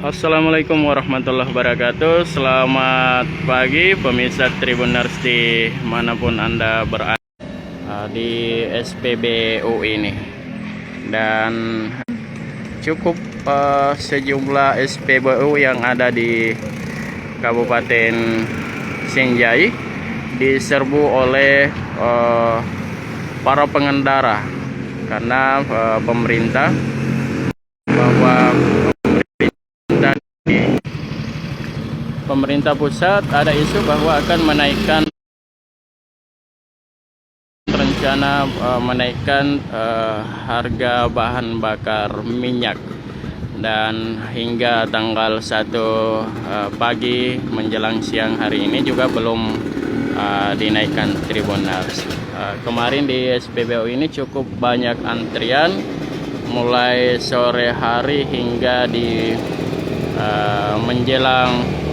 Assalamualaikum warahmatullahi wabarakatuh. Selamat pagi pemirsa Tribuners di manapun Anda berada di SPBU ini. Dan cukup sejumlah SPBU yang ada di Kabupaten Sinjai diserbu oleh para pengendara karena pemerintah bahwa pemerintah pusat ada isu bahwa akan menaikkan rencana menaikkan harga bahan bakar minyak, dan hingga tanggal 1 pagi menjelang siang hari ini juga belum dinaikkan Tribuners. Kemarin di SPBU ini cukup banyak antrian mulai sore hari hingga di menjelang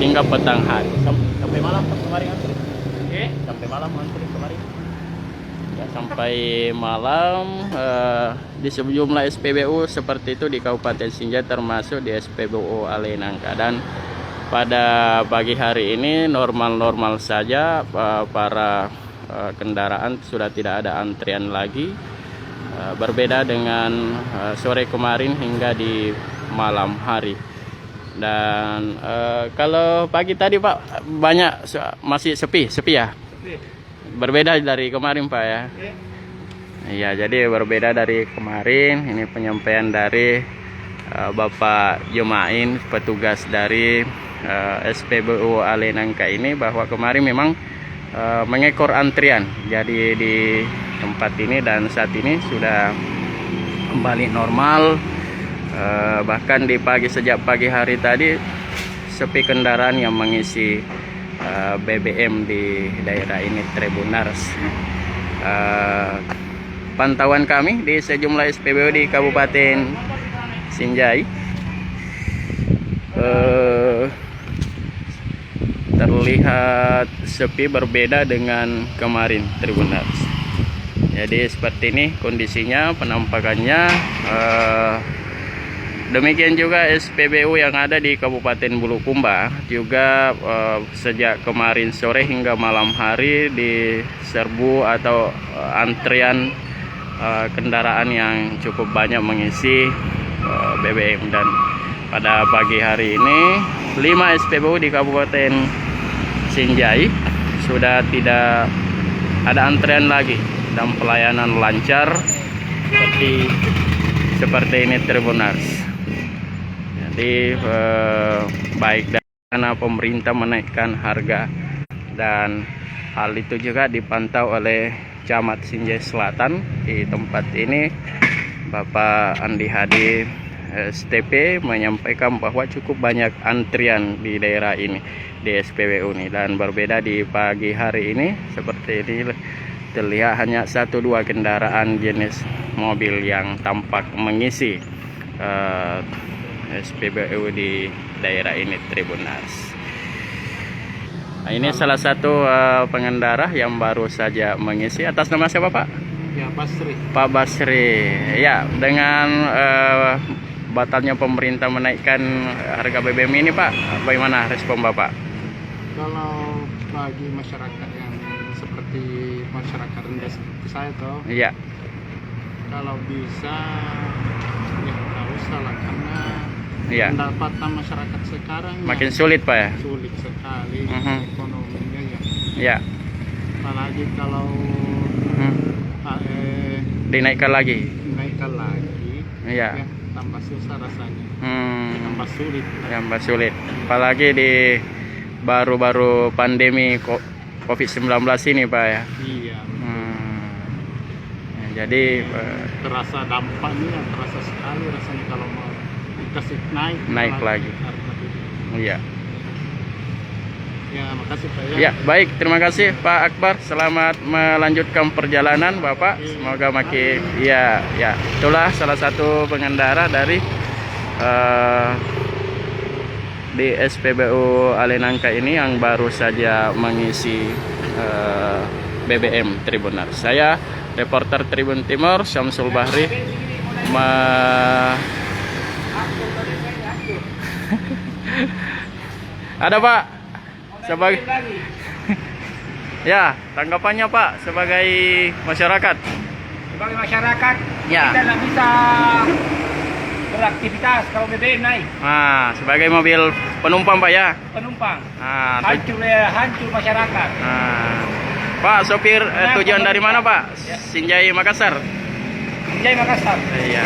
hingga petang hari sampai malam kemarin antri. Sampai malam antri kemarin. Ya, sampai malam di sejumlah SPBU seperti itu di Kabupaten Sinjai, termasuk di SPBU Alenangka. Dan pada pagi hari ini normal-normal saja, para kendaraan sudah tidak ada antrian lagi. Berbeda dengan sore kemarin hingga di malam hari. Dan kalau pagi tadi Pak banyak masih sepi ya. Berbeda dari kemarin Pak ya. Iya, jadi berbeda dari kemarin. Ini penyampaian dari Bapak Jumain, petugas dari SPBU Alenangka ini, bahwa kemarin memang mengekor antrian. Jadi di tempat ini dan saat ini sudah kembali normal. Bahkan di sejak pagi hari tadi sepi kendaraan yang mengisi BBM di daerah ini Tribuners. Pantauan kami di sejumlah SPBU di Kabupaten Sinjai terlihat sepi, berbeda dengan kemarin Tribuners. Jadi seperti ini kondisinya, penampakannya. Demikian juga SPBU yang ada di Kabupaten Bulukumba juga sejak kemarin sore hingga malam hari diserbu atau antrian kendaraan yang cukup banyak mengisi BBM. Dan pada pagi hari ini 5 SPBU di Kabupaten Sinjai sudah tidak ada antrian lagi dan pelayanan lancar seperti ini Tribuners. Jadi baik karena pemerintah menaikkan harga, dan hal itu juga dipantau oleh Camat Sinjai Selatan. Di tempat ini Bapak Andi Hadi STP menyampaikan bahwa cukup banyak antrian di daerah ini, di SPBU ini. Dan berbeda di pagi hari ini seperti ini, terlihat hanya 1-2 kendaraan jenis mobil yang tampak mengisi SPBU di daerah ini Tribuners. Nah, ini salah satu pengendara yang baru saja mengisi. Atas nama siapa Pak? Ya, Basri. Pak Basri. Ya, dengan batalnya pemerintah menaikkan harga BBM ini Pak, bagaimana respon Bapak? Kalau bagi masyarakat yang seperti masyarakat rendah seperti saya toh, Iya. kalau bisa ya nggak usah lah, karena Iya. pendapatan masyarakat sekarang Makin sulit Pak ya? sulit sekali ekonominya ya. Iya. Apalagi kalau Dinaikkan lagi. naikkan lagi, Iya. ya, tambah susah rasanya, tambah sulit. Tambah sulit. Apalagi di baru-baru pandemi COVID-19 ini Pak ya. Iya. Ya, jadi Terasa dampaknya, terasa sekali rasanya kalau mau dikasih naik lagi. harga BBM. Iya. Ya, makasih Pak ya. Ya, baik, terima kasih Pak Akbar. Selamat melanjutkan perjalanan Bapak. Semoga makin ya. Itulah salah satu pengendara dari di SPBU Alenangka ini yang baru saja mengisi BBM Tribuners. Saya reporter Tribun Timur Syamsul Bahri Ada Pak, sebagai ya tanggapannya Pak sebagai masyarakat. Sebagai masyarakat, Ya. kita nggak bisa beraktivitas kalau BBM naik. Nah, sebagai mobil penumpang Pak ya. Penumpang, Nah, hancur masyarakat. nah. Pak sopir tujuan dari mana Pak? Sinjai Makassar. Jai Makassar. Iya.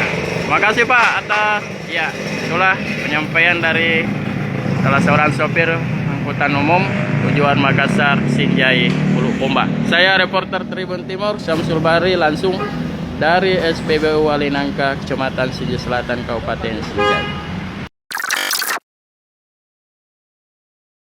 Makasih Pak atas ya itulah penyampaian dari salah seorang sopir angkutan umum tujuan Makassar Sinjai Bulukumba. Saya reporter Tribun Timur Syamsul Bahri langsung dari SPBU Walinangka Kecamatan Sinjai Selatan Kabupaten Sinjai.